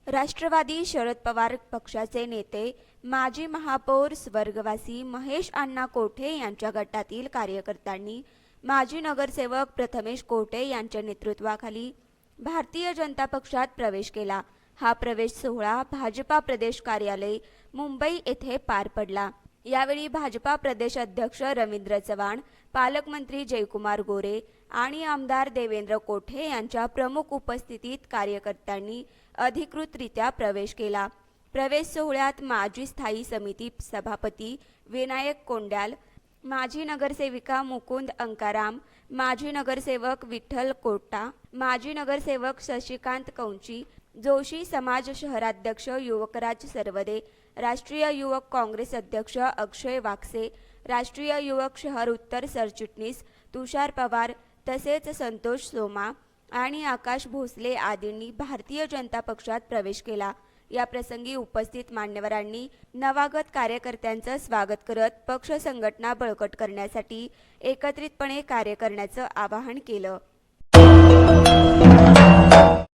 राष्ट्रवादी शरद पवार पक्षाचे नेते माजी महापौर स्वर्गवासी महेश अण्णा कोठे यांच्या गटातील कार्यकर्त्यांनी माजी नगरसेवक प्रथमेश कोठे यांच्या नेतृत्वाखाली भारतीय जनता पक्षात प्रवेश केला। हा प्रवेश सोहळा भाजपा प्रदेश कार्यालय मुंबई येथे पार पडला। यावेळी भाजपा प्रदेश अध्यक्ष रवींद्र चव्हाण, पालकमंत्री जयकुमार गोरे आणि आमदार देवेंद्र कोठे यांच्या प्रमुख उपस्थितीत कार्यकर्त्यांनी अधिकृतरित्या प्रवेश केला। प्रवेश सोहळ्यात माजी स्थायी समिती सभापती विनायक कोंड्याल, माजी नगरसेविका मुकुंद अंकाराम, माजी नगरसेवक विठ्ठल कोट्टा, माजी नगरसेवक शशिकांत कौंची, जोशी समाज शहराध्यक्ष युवकराज सरवदे, राष्ट्रीय युवक काँग्रेस अध्यक्ष अक्षय वाकसे, राष्ट्रीय युवक शहर उत्तर सरचिटणीस तुषार पवार तसेच संतोष सोमा आणि आकाश भोसले आदींनी भारतीय जनता पक्षात प्रवेश केला। या प्रसंगी उपस्थित मान्यवरांनी नवागत कार्यकर्त्यांचं स्वागत करत पक्ष संघटना बळकट करण्यासाठी एकत्रितपणे कार्य करण्याचं आवाहन केलं।